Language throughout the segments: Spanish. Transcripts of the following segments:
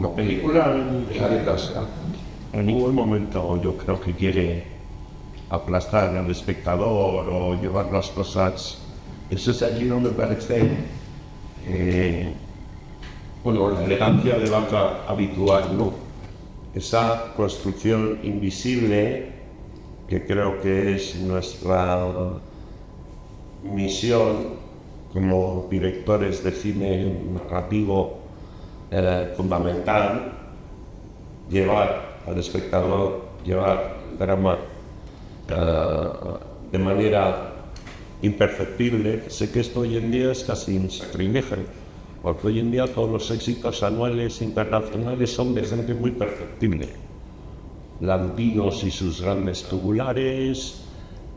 como película, en ningún momento yo creo que quiere aplastar al espectador o llevar las cosas. Eso es allí no me parece, bueno, la elegancia de banca habitual, ¿no? Esa construcción invisible que creo que es nuestra misión como directores de cine narrativo fundamental, llevar al espectador, llevar el drama de manera imperceptible. Sé que esto hoy en día es casi un sacrilegio, porque hoy en día todos los éxitos anuales internacionales son de gente muy perceptible. Landinos y sus grandes tubulares,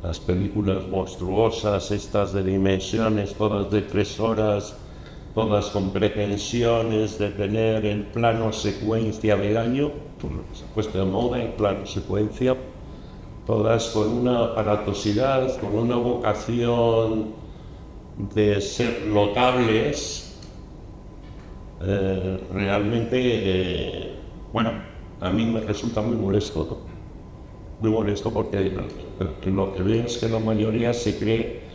las películas monstruosas, estas de dimensiones, todas de 3 horas, todas con pretensiones de tener el plano secuencia del año, se ha puesto de moda el plano secuencia, todas con una aparatosidad, con una vocación de ser notables, realmente, bueno, a mí me resulta muy molesto, ¿no? Muy molesto porque lo que veo es que la mayoría se cree,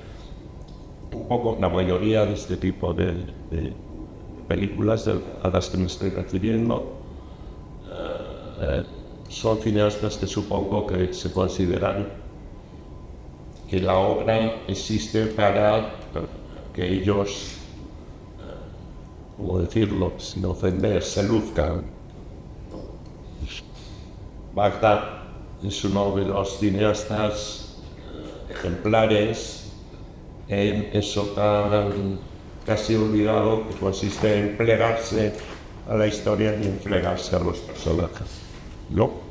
un poco la mayoría de este tipo de películas a las que me estoy refiriendo, son cineastas que supongo que se consideran que la obra existe para que ellos, ¿cómo decirlo sin ofender?, se luzcan. Bagdad es uno de los cineastas ejemplares en eso tan casi olvidado que consiste en plegarse a la historia y en plegarse a los personajes, ¿no?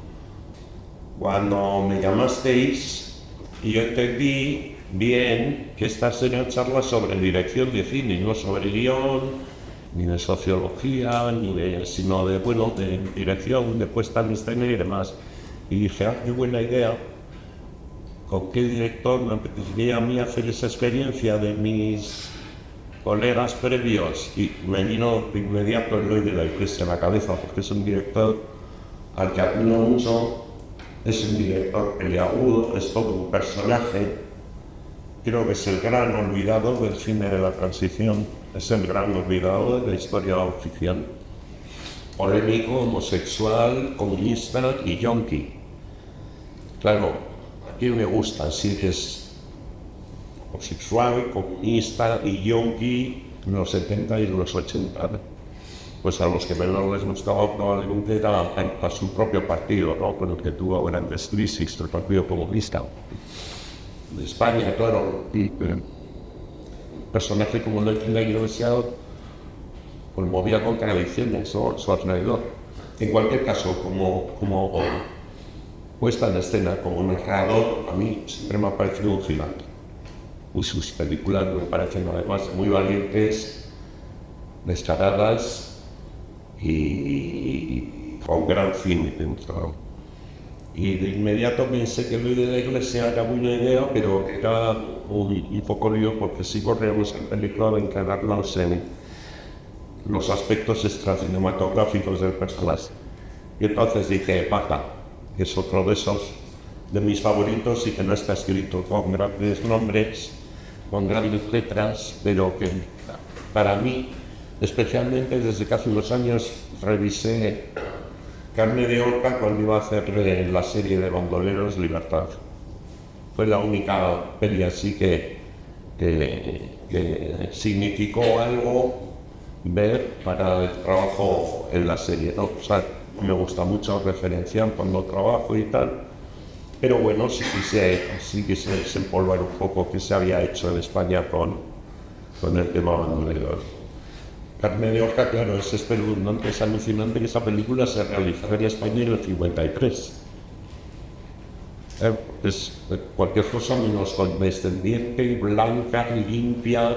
Cuando me llamasteis, yo entendí bien que esta sería charla sobre dirección de cine, no sobre guión, ni de sociología, sino de, bueno, de dirección, de puesta en escena y demás. Y dije, qué buena idea, ¿con qué director me apetecería a mí hacer esa experiencia de mis colegas previos? Y me vino de inmediato el Eloy de la Iglesia a la cabeza, porque es un director al que admiro mucho, es un director peliagudo, es todo un personaje. Creo que es el gran olvidado del cine de la transición, es el gran olvidado de la historia oficial. Polémico, homosexual, comunista y yonki. Claro, aquí me gusta, sí que es homosexual, comunista y yonki en los 70 y en los 80. Pues a los que menos les gustaba probablemente era a su propio partido, ¿no? Con el que tuvo grandes crisis, el Partido Comunista de España, claro. Y un personaje como el de la Iglesia pues movía contradicciones a su alrededor. En cualquier caso, como puesta en escena, como narrador, a mí siempre me ha parecido un gigante. Y sus películas me parecen además muy valientes, descaradas y con gran cine dentro. Y de inmediato pensé que Luis de la Iglesia era buena idea, pero que era un poco lío porque sí corríamos en película de encargarnos en los aspectos extracinematográficos del personaje. Y entonces dije, Paca, que es otro de esos de mis favoritos y que no está escrito con grandes nombres, con grandes letras, pero que para mí, especialmente desde que hace unos años revisé Carne de Horca cuando iba a hacer la serie de Bandoleros Libertad. Fue la única peli así que significó algo ver para el trabajo en la serie, ¿no? O sea, me gusta mucho referenciar cuando trabajo y tal, pero bueno, sí quise desempolvar un poco qué se había hecho en España con el tema Bandoleros. Carne de Horca, claro, es espeluznante, es alucinante que esa película se realizó en España en el 53. Es cualquier cosa menos condescendiente, blanca, limpia,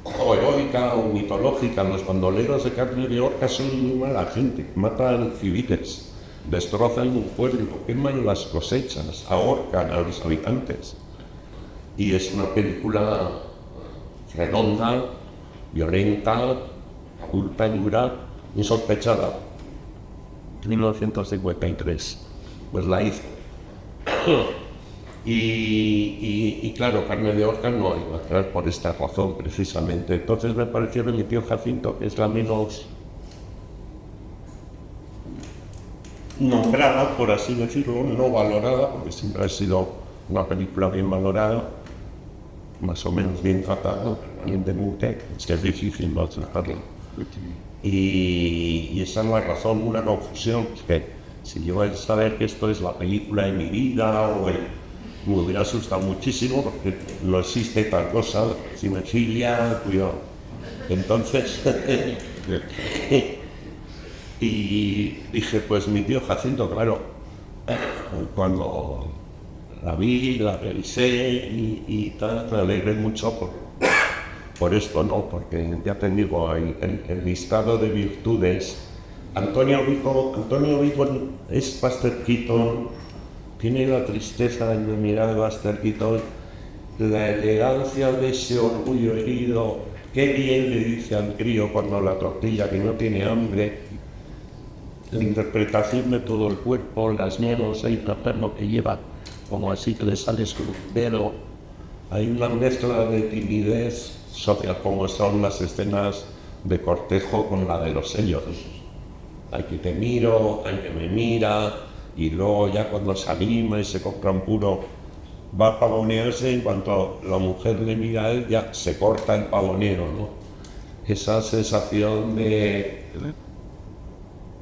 o heroica o mitológica. Los bandoleros de Carne de Horca son muy mala gente, matan civiles, destrozan un pueblo, queman las cosechas, ahorcan a los habitantes. Y es una película redonda, violenta, culpa y dura, insospechada, 1953, pues la hizo. Y claro, Carne de Orcas no iba a entrar por esta razón precisamente. Entonces me pareció que Mi tío Jacinto, que es la menos nombrada, por así decirlo, no valorada, porque siempre ha sido una película bien valorada, más o menos bien tratada, bien de Mutec, es que es difícil no tratarlo. Y esa es la razón, una confusión, que si yo voy a saber que esto es la película de mi vida, me hubiera asustado muchísimo, porque no existe tal cosa, cinefilia, cuidado. Entonces, y dije, pues Mi tío Jacinto, claro, cuando la vi, la revisé y tal, me alegré mucho por esto, ¿no? Porque ya te digo, el listado de virtudes, Antonio Vigo es Buster Keaton, tiene la tristeza en la mirada de Buster Keaton, la elegancia de ese orgullo herido, qué bien le dice al crío cuando la tortilla que no tiene hambre, la interpretación de todo el cuerpo, las manos, hay un perro que lleva como así que le sale su dedo, hay una mezcla de timidez social como son las escenas de cortejo con la de los sellos. Hay que te miro, hay que me mira, y luego ya cuando se anima y se compra un puro, va a pavonearse, en cuanto la mujer le mira a él ya se corta el pavoneo, ¿no? Esa sensación de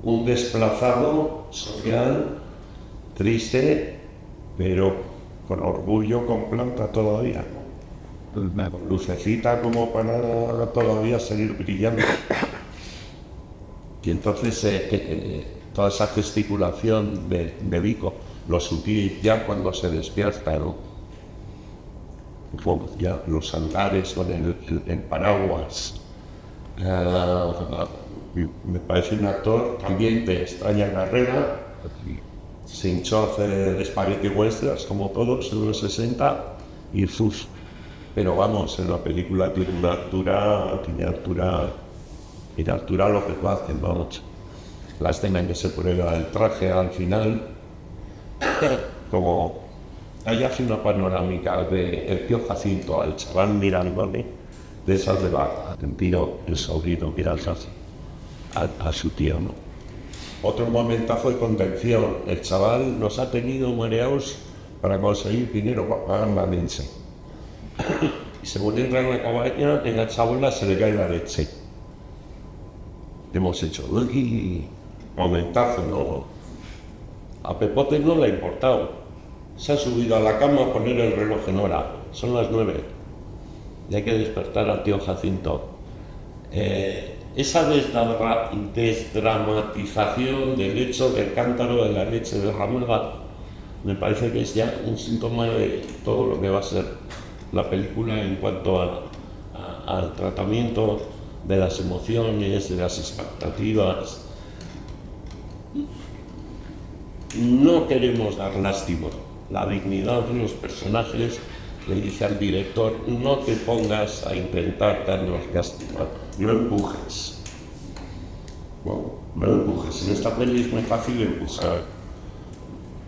un desplazado social, triste, pero con orgullo, con planta todavía, con lucecita como para todavía seguir brillando. Y entonces toda esa gesticulación de Vico, lo sutil ya cuando se despierta, ¿no? Ya los andares con el paraguas. Me parece un actor también de extraña carrera, se hinchó a hacer spaghetti westerns como todos en los 60 y sus, pero vamos, en la película tiene altura lo que lo hacen, vamos. La escena en que se prueba el traje al final, como ahí hace una panorámica de el tío Jacinto al chaval mirándole, de esas de la el sobrino mira a su tío, ¿no? Otro momentazo de contención, el chaval nos ha tenido mareados para conseguir dinero para pagar la leche. Y según entra en la cabaña, en la chabola se le cae la leche. Hemos hecho, uy, momentazo, ¿no? A Pepote no le ha importado. Se ha subido a la cama a poner el reloj en hora. Son las 9. Y hay que despertar al tío Jacinto. Esa desdramatización del hecho del cántaro de la leche derramada me parece que es ya un síntoma de todo lo que va a ser la película en cuanto al tratamiento de las emociones, de las expectativas. No queremos dar lástima. La dignidad de los personajes le dice al director, no te pongas a intentar darnos lástima, no empujes. Bueno, no empujes. En esta peli es muy fácil empujar,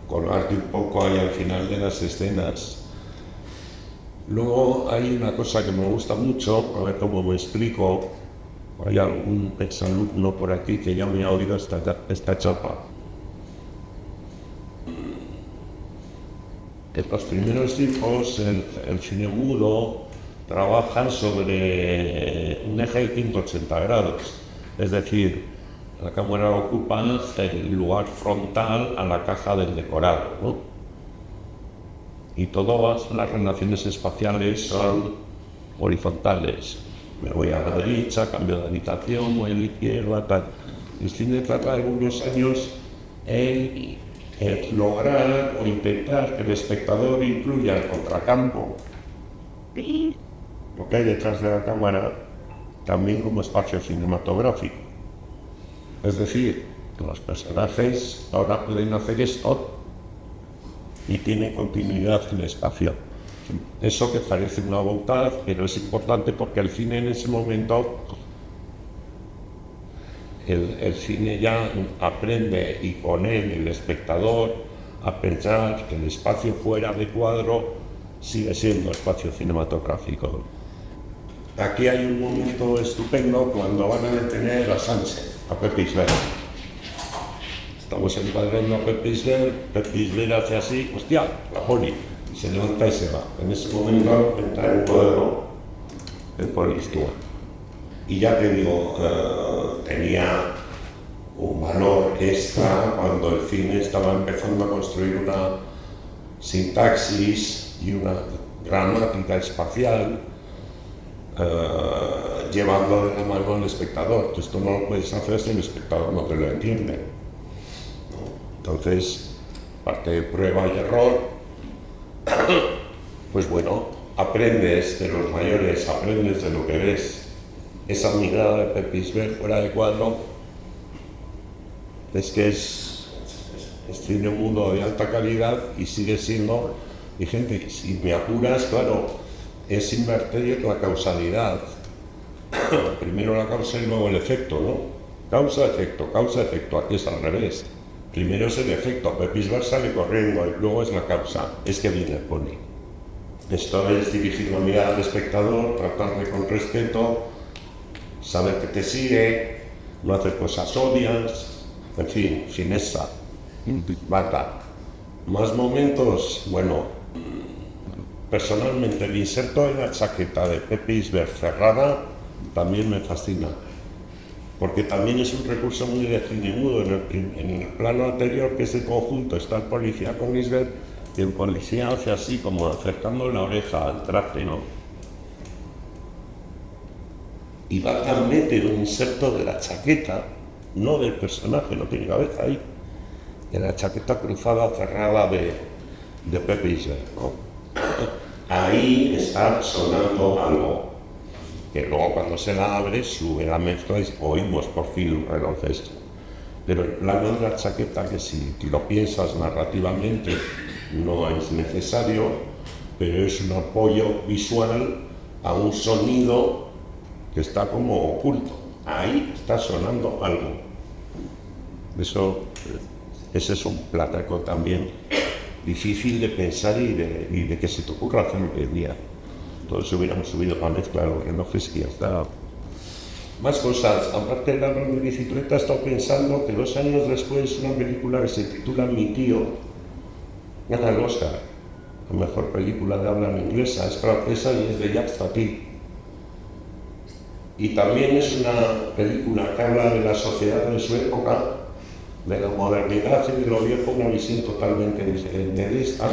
colgarte un poco ahí al final de las escenas. Luego hay una cosa que me gusta mucho, a ver cómo me explico. Hay algún exalumno por aquí que ya me ha oído esta chapa. En los primeros tiempos, el cine mudo trabaja sobre un eje de 180 grados, es decir, la cámara ocupa el lugar frontal a la caja del decorado, ¿no? Y todas las relaciones espaciales son horizontales. Me voy a la derecha, cambio de habitación, voy a la izquierda, tal. El cine trata de algunos años en lograr o intentar que el espectador incluya el contracampo, lo que hay detrás de la cámara, también como espacio cinematográfico. Es decir, que los personajes ahora pueden hacer esto y tiene continuidad en el espacio. Eso que parece una boutade, pero es importante porque el cine en ese momento el cine ya aprende y con él el espectador a pensar que el espacio fuera de cuadro sigue siendo espacio cinematográfico. Aquí hay un momento estupendo cuando van a detener a Sánchez, a Pepe Isbert. Estamos encuadrando a Pepe Isbert hace así, hostia, la poli, se levanta y se va. En ese momento entra en cuadro el policía. Y ya te digo, tenía un valor extra cuando el cine estaba empezando a construir una sintaxis y una gramática espacial, llevando de la mano al espectador. Esto no lo puedes hacer si el espectador no te lo entiende, ¿no? Entonces, parte de prueba y error, pues bueno, aprendes de los mayores, aprendes de lo que ves. Esa mirada de Pepe Isbert fuera de cuadro es que es cine mudo de alta calidad y sigue siendo vigente. Si me apuras, claro, es invertir la causalidad. Primero la causa y luego el efecto, ¿no? Causa-efecto, causa-efecto. Aquí es al revés. Primero es el efecto. Pepe Isbert sale corriendo y luego es la causa. Es que viene el pony. Esto es dirigir la mirada al espectador, tratarle con respeto, saber que te sigue, no hacer cosas obvias, en fin, fineza, bata. Más momentos, bueno, personalmente el inserto de la chaqueta de Pepe Isbert cerrada también me fascina, porque también es un recurso muy de cine mudo. En el plano anterior, que es el conjunto, está el policía con Isbert, y el policía hace así, como acercando la oreja al traje, ¿no? Y va tan metido un inserto de la chaqueta, no del personaje, no tiene cabeza ahí, de la chaqueta cruzada cerrada de Pepe Isbert, ¿no? Ahí está sonando algo, que luego cuando se la abre, sube la mezcla y oímos por fin un relojesto. Pero el plano de la chaqueta, que si lo piensas narrativamente, no es necesario, pero es un apoyo visual a un sonido que está como oculto. Ahí está sonando algo. Ese es un plataco también difícil de pensar y de que se te ocurra hacerlo hoy en día. Todos hubiéramos subido la mezcla de los relojes y ya está. Más cosas. Aparte del ladrón de bicicleta, he estado pensando que 2 años después una película que se titula Mi tío gana el Oscar. La mejor película de habla inglesa, es francesa y es de Jacques Tati. Y también es una película que habla de la sociedad de su época, de la modernidad y de lo viejo, una visión totalmente diferente de esta.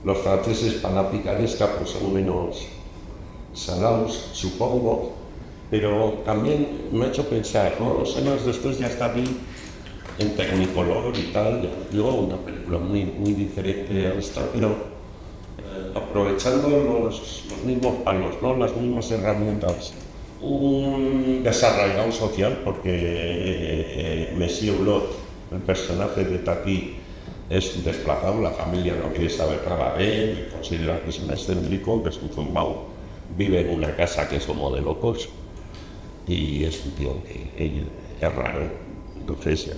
Los franceses para la picaresca pues son menos salados, supongo, pero también me ha hecho pensar, ¿no? 2 años después ya está bien en Technicolor y tal, luego una película muy, muy diferente a esta, pero aprovechando los mismos palos, ¿no? Las mismas herramientas. Un desarraigado social, porque Monsieur Hulot, el personaje de Tati, es un desplazado, la familia no quiere saber nada de él, considera que es un excéntrico, que es un zumbao, vive en una casa que es como de locos y es un tío que es raro. Entonces,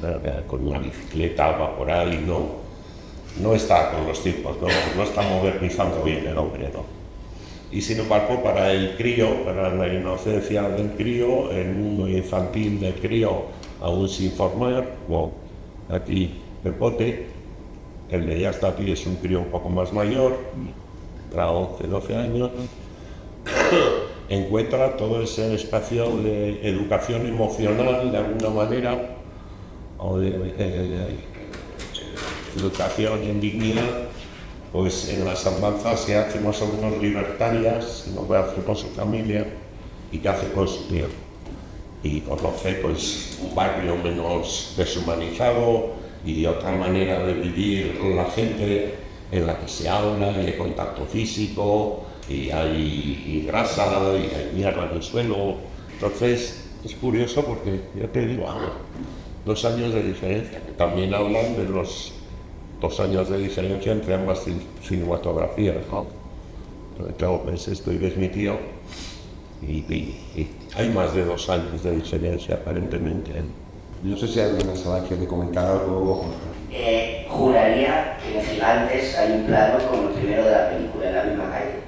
con una bicicleta va por ahí, no está con los tiempos, no está modernizando bien el hombre, ¿no? Y sin embargo, para el crío, para la inocencia del crío, el mundo infantil del crío, aún sin formar, bueno, aquí Pepote, el de ya está aquí, es un crío un poco más mayor, tendrá 11, 12 años, encuentra todo ese espacio de educación emocional, de alguna manera, o de educación en dignidad, pues en las andanzas que hace más o menos libertarias, que no puede hacer con su familia y que hace con su tío. Y conoce pues un barrio menos deshumanizado y otra manera de vivir la gente en la que se habla y hay contacto físico y hay grasa y hay mierda en el suelo. Entonces es curioso porque ya te digo, 2 años de diferencia, que también hablan de los 2 años de diferencia entre ambas cinematografías, ¿no? Claro, ves esto y ves Mi tío y Hay más de 2 años de diferencia, aparentemente. No sé si alguien más va a querer comentar algo. Juraría que en Gigantes hay un plano como el primero de la película, en la misma calle.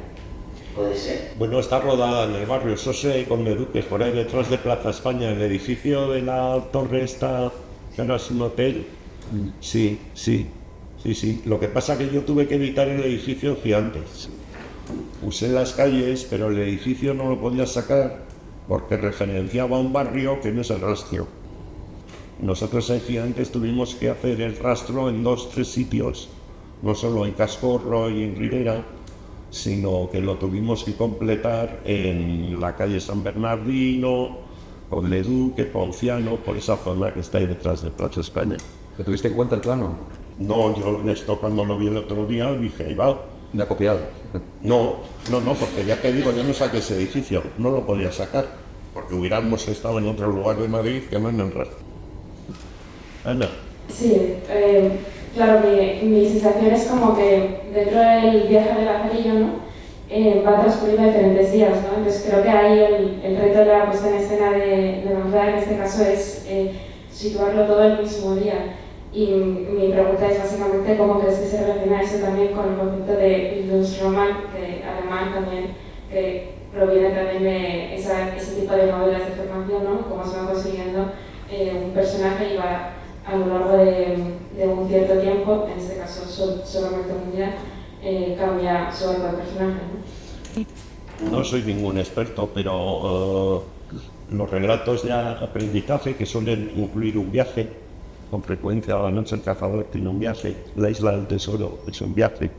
¿Puede ser? Bueno, está rodada en el barrio Sose con Meduques, por ahí detrás de Plaza España, el edificio de la torre está, que ahora es un hotel. Sí, sí, sí, sí. Lo que pasa es que yo tuve que evitar el edificio en Gigantes. Usé las calles, pero el edificio no lo podía sacar porque referenciaba a un barrio que no es el rastro. Nosotros en Gigantes tuvimos que hacer el rastro en 2-3 sitios, no solo en Cascorro y en Ribera, sino que lo tuvimos que completar en la calle San Bernardino, con Leduque, Ponciano, por esa zona que está ahí detrás de Plaza España. ¿Te tuviste en cuenta el plano? No, yo esto cuando lo vi el otro día dije, ahí va. ¿Me ha copiado? No, porque ya te digo, yo no saqué ese edificio, no lo podía sacar, porque hubiéramos estado en otro lugar de Madrid que no en el rastro. Ana. Sí, claro, mi sensación es como que dentro del viaje de Lazarillo, ¿no? Va transcurriendo diferentes días, ¿no? Entonces creo que ahí el reto de la puesta en escena de Magda en este caso es situarlo todo el mismo día. Y mi pregunta es básicamente cómo crees que se relaciona eso también con el concepto de Bildungsroman, que alemán también, que proviene también de ese tipo de novelas de formación, ¿no? Cómo se va consiguiendo un personaje y va a lo largo de un cierto tiempo, en este caso solamente un día, cambia su arco de personaje, ¿no? No soy ningún experto, pero los relatos de aprendizaje que suelen incluir un viaje, con frecuencia La noche del cazador tiene un viaje, La isla del tesoro es un viaje.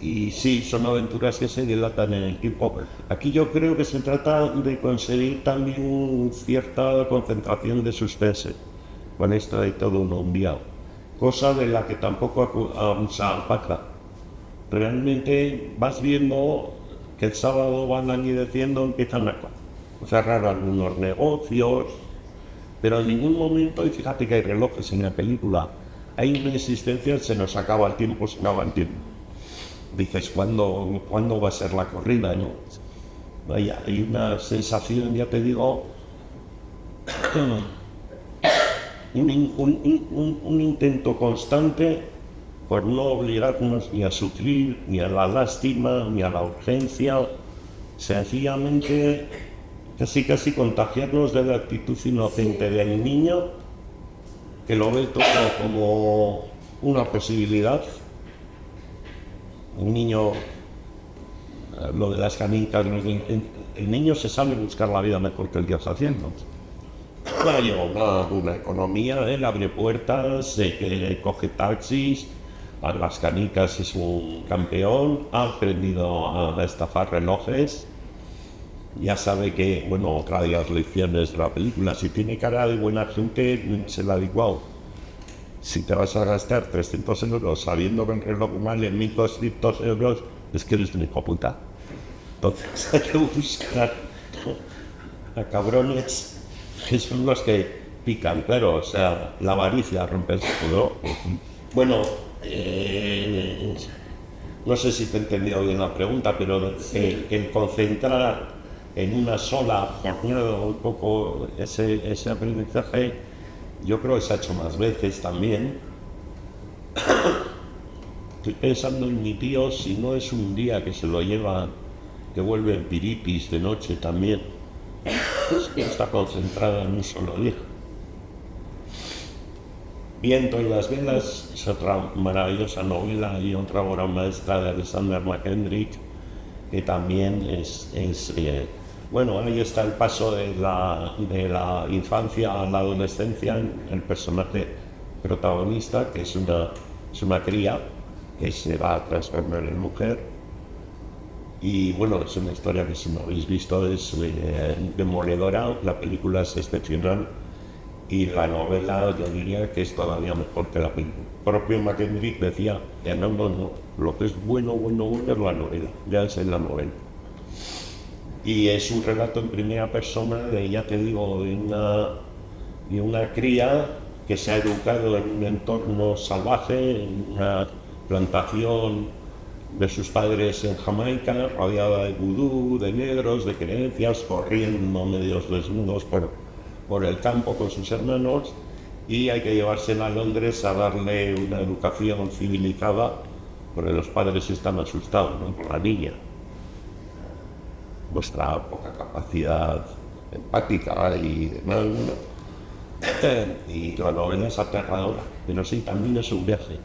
Y sí, son aventuras que se dilatan en el tiempo. Aquí yo creo que se trata de conseguir también cierta concentración de suspense con esto de todo un día, cosa de la que tampoco abusa Paca. Realmente vas viendo que el sábado van languideciendo, empiezan a cerrar algunos negocios, pero en ningún momento, y fíjate que hay relojes en la película, hay una insistencia, se nos acaba el tiempo, se acaba el tiempo. Dices, ¿cuándo va a ser la corrida? ¿No? Hay una sensación, ya te digo, un intento constante por no obligarnos ni a sufrir, ni a la lástima, ni a la urgencia, sencillamente casi contagiarnos de la actitud inocente del niño que lo ve todo como una posibilidad. Un niño, lo de las canicas, el niño se sabe buscar la vida mejor que el que está haciendo. Lleva una economía, él abre puertas, que coge taxis, a las canicas es un campeón, ha aprendido a estafar relojes, ya sabe que, bueno, otra de las lecciones de la película, si tiene cara de buena gente, se la da igual. Si te vas a gastar 300 euros sabiendo que el reloj vale 1.200 euros, es que eres un hijo puta. Entonces hay que buscar a cabrones que son los que pican, claro, o sea, la avaricia rompe el escudo. Bueno, no sé si te he entendido bien la pregunta, pero el concentrar en una sola jornada un poco ese aprendizaje, yo creo que se ha hecho más veces también. Estoy pensando en mi tío, si no es un día que se lo lleva, que vuelve en Piripis de noche también, es que está concentrada en un solo día. Viento y las velas es otra maravillosa novela y otra obra maestra de Alexander McKendrick, que también bueno, ahí está el paso de la infancia a la adolescencia, el personaje protagonista, que es una cría que se va a transformar en mujer. Y bueno, es una historia que, si no habéis visto, es demoledora. La película es excepcional y la novela yo diría que es todavía mejor que la película. El propio McKendrick decía que no, lo que es bueno es la novela, ya es en la novela. Y es un relato en primera persona de, ya te digo, de una cría que se ha educado en un entorno salvaje, en una plantación de sus padres en Jamaica, rodeada de vudú, de negros, de creencias, corriendo medios desnudos por el campo con sus hermanos, y hay que llevársela a Londres a darle una educación civilizada, porque los padres están asustados, ¿no?, por la niña. Vuestra poca capacidad empática y demás, ¿no? Y la novela es aterradora, pero sí, también es un viaje.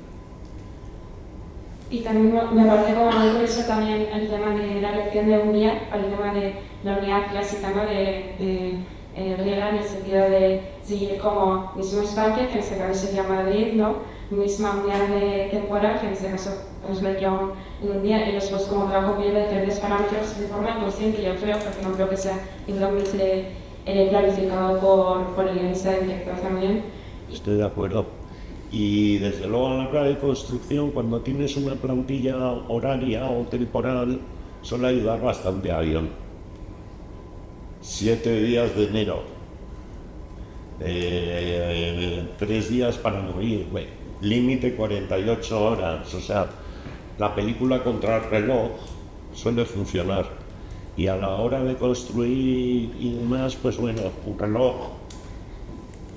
Y también me parece como muy curioso también el tema de la lección de unidad, el tema de la unidad clásica, ¿no?, de griega, en el sentido de seguir como mismo espacio, que en este caso sería Madrid, ¿no?, misma unidad temporal, que en este caso es región en un día, y después como trabajo bien de diferentes parámetros de forma inconsciente, yo creo, porque no creo que sea igualmente planificado por el guionista de director también. Estoy de acuerdo. Y desde luego a la hora de construcción, cuando tienes una plantilla horaria o temporal, suele ayudar bastante a guión. 7 días de enero, 3 días para morir, límite 48 horas, o sea, la película contra el reloj suele funcionar. Y a la hora de construir y demás, pues bueno, un reloj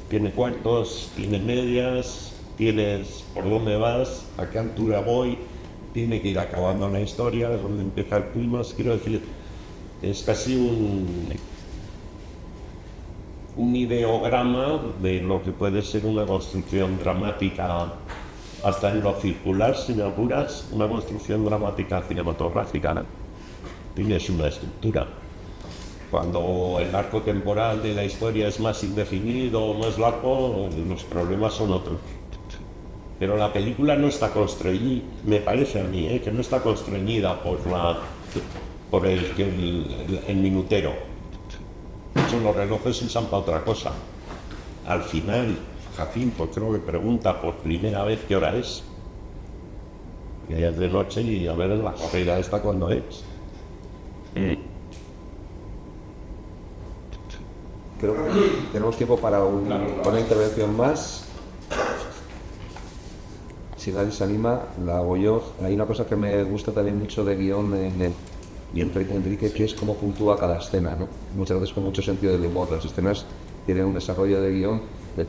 tiene cuartos, tiene medias, tienes por dónde vas, a qué altura voy, tiene que ir acabando la historia, donde empieza el clima. Quiero decir, es casi un ideograma de lo que puede ser una construcción dramática, hasta en lo circular, si me apuras, una construcción dramática cinematográfica, ¿no? Tienes una estructura. Cuando el arco temporal de la historia es más indefinido o más largo, los problemas son otros. Pero la película no está constreñida, me parece a mí, que no está constreñida por el minutero. De hecho, los relojes se usan para otra cosa. Al final, Jacinto creo que pregunta por primera vez qué hora es. Y ya es de noche y a ver la corrida esta cuándo es. Creo que tenemos tiempo para una intervención más. Si nadie se anima, la hago yo. Hay una cosa que me gusta también mucho de guión de Enrique, que es cómo puntúa cada escena, ¿no? Muchas veces con mucho sentido del humor. Las escenas tienen un desarrollo de guión, de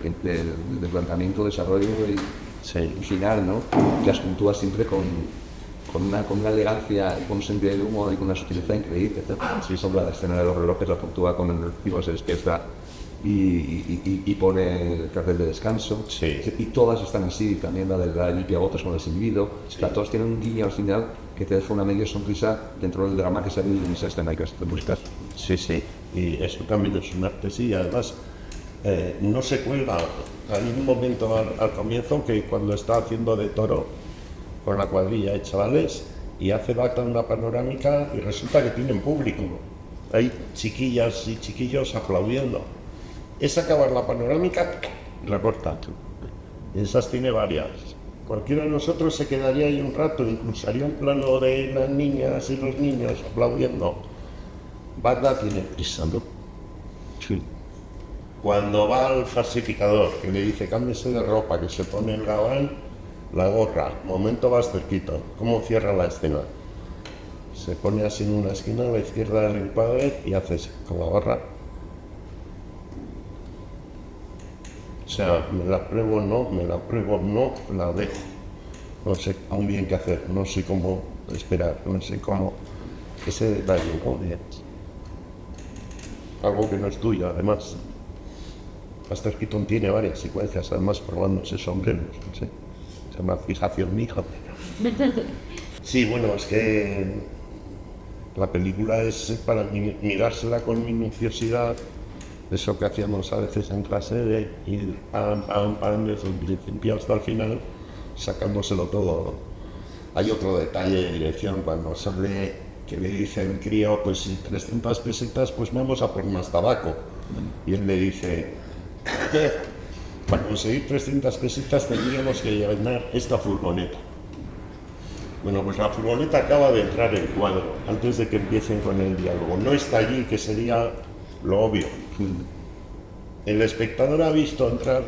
planteamiento, desarrollo y final, ¿no? Que las puntúa siempre con una elegancia, con un sentido del humor y con una sutileza increíble. Sí, sobre la escena de los relojes la puntúa con el tipo se despierta y pone el cartel de descanso. Sí. Y todas están así, también la de la limpiabotas con el silbido. Sí. O sea, todas tienen un guiño al final que te deja una media sonrisa dentro del drama que se ve en esa escena que te buscas. Sí, sí. Y eso también es un arte, sí. Además, no se cuelga. Hay un momento al comienzo que cuando está haciendo de toro con la cuadrilla de chavales y hace una panorámica y resulta que tienen público. Hay chiquillas y chiquillos aplaudiendo. Es acabar la panorámica, la corta. Esas tiene varias. Cualquiera de nosotros se quedaría ahí un rato, incluso haría un plano de las niñas y los niños aplaudiendo. Banda tiene prisa, ¿no? Sí. Cuando va al falsificador, que le dice cámbiese de ropa, que se pone el gabán, la gorra, momento vas cerquito. ¿Cómo cierra la escena? Se pone así en una esquina a la izquierda del encuadre y haces con la gorra. O sea, me la pruebo, no, la dejo. No sé muy bien qué hacer, no sé cómo esperar, no sé cómo. Ese detalle, ¿no? Algo que no es tuyo, además. Buster Keaton tiene varias secuencias, además probándose sombreros, no sé. Se llama fijación mija. Sí, bueno, es que la película es para mirársela con minuciosidad. Eso que hacíamos a veces en clase de ir pam, desde el principio hasta el final, sacándoselo todo. Hay otro detalle de dirección cuando sale que le dice el crío, pues si 300 pesetas, pues vamos a por más tabaco. Y él le dice, para conseguir 300 pesetas tendríamos que llenar esta furgoneta. Bueno, pues la furgoneta acaba de entrar en cuadro, antes de que empiecen con el diálogo. No está allí, que sería lo obvio. El espectador ha visto entrar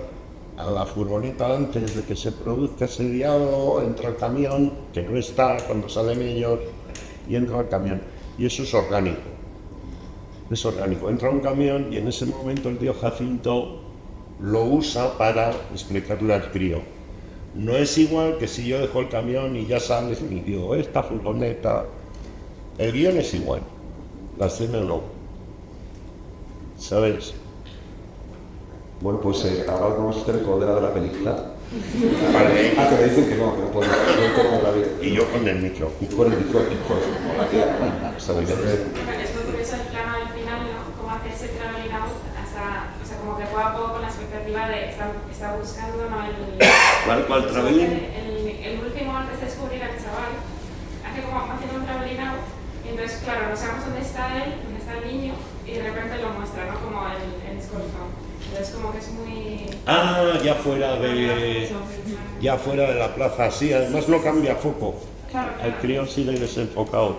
a la furgoneta antes de que se produzca ese diálogo, entra el camión, que no está cuando salen ellos, y entra el camión. Y eso es orgánico. Es orgánico. Entra un camión y en ese momento el tío Jacinto lo usa para explicarle al crío. No es igual que si yo dejo el camión y ya sales y digo, esta furgoneta. El guión es igual, la escena no. ¿Sabes? Bueno, pues ahora vamos a hacer el codera de la película. Vale. Que me dicen que no puedo. Y yo con el micro. Y con el micro, ¿sabéis? Es muy curioso el plano del final, ¿no? Cómo hace ese traveling out hasta, o sea, como que juega un poco con la expectativa de está buscando, ¿no? ¿Cuál traveling? El último antes de descubrir al chaval, hace como haciendo un traveling out, y entonces, claro, no sabemos dónde está él, dónde está el niño, y de repente lo muestra, ¿no? Como el escoltón. Entonces, como que es muy... Ya fuera de la plaza, sí, además no cambia foco. Claro, El crío sigue desenfocado.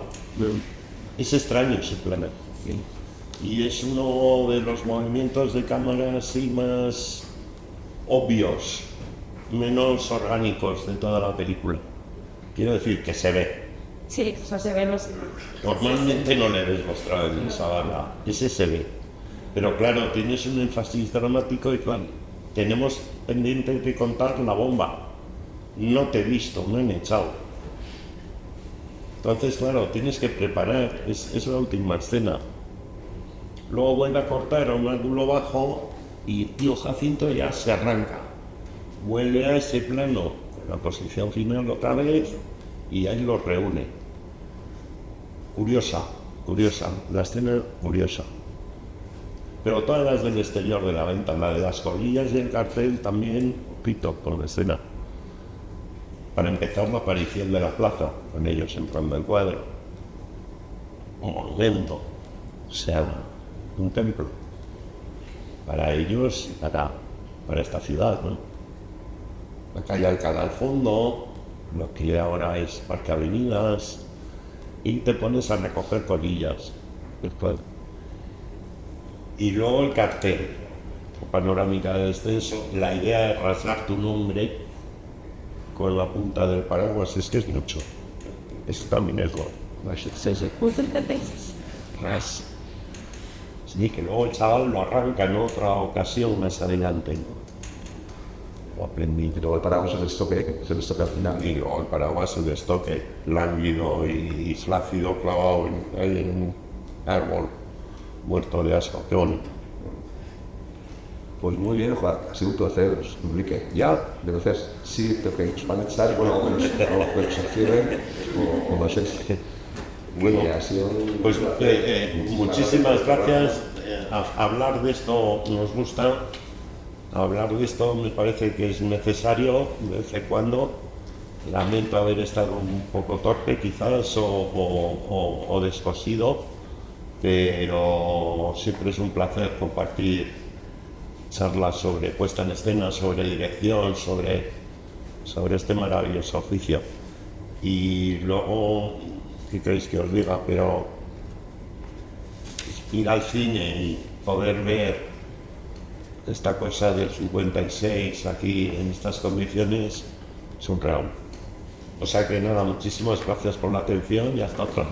Es extraño ese plano. Y es uno de los movimientos de cámara así más obvios, menos orgánicos de toda la película. Quiero decir que se ve. Sí, o sea, se ven los... Normalmente no le ves los travelings ahora, ese se ve. Pero claro, tienes un énfasis dramático y claro, tenemos pendiente de contar la bomba. No te he visto, me han echado. Entonces, claro, tienes que preparar, es la última escena. Luego vuelve a cortar a un ángulo bajo y tío Jacinto ya se arranca. Vuelve a ese plano, la posición final otra vez, y ahí los reúne. Curiosa, la escena curiosa. Pero todas las del exterior de la ventana, la de las colillas y el cartel también, pito con la escena. Para empezar la aparición de la plaza, con ellos entrando al cuadro. Un monumento, o sea, un templo. Para ellos y para esta ciudad, ¿no? La calle Alcalá al fondo, lo que ahora es Parque Avenidas, y te pones a recoger colillas. Y luego el cartel, panorámica de descenso, la idea de rasgar tu nombre con la punta del paraguas, es que es mucho. Eso también es gol. Sí, que luego el chaval lo arranca en otra ocasión más adelante, ¿no? Lo aprendí. Y luego el paraguas se les toca al final. Y luego el paraguas se destoque, lánguido y flácido, clavado ahí en un árbol, muerto de asco. Qué bonito. Pues muy bien, Juan, ha sido un placer, os publique. Ya, entonces, sí, creo que nos van a echar, bueno, que nos cierren, o no sé. Bueno, ha sido pues muchísimas gracias. Hablar de esto nos gusta, hablar de esto me parece que es necesario de vez en cuando. Lamento haber estado un poco torpe quizás o descosido, pero siempre es un placer compartir charlas sobre puesta en escena, sobre dirección, sobre este maravilloso oficio. Y luego, ¿qué queréis que os diga? Pero ir al cine y poder ver esta cosa del 56 aquí en estas condiciones es un regalo. O sea que nada, muchísimas gracias por la atención y hasta otra vez.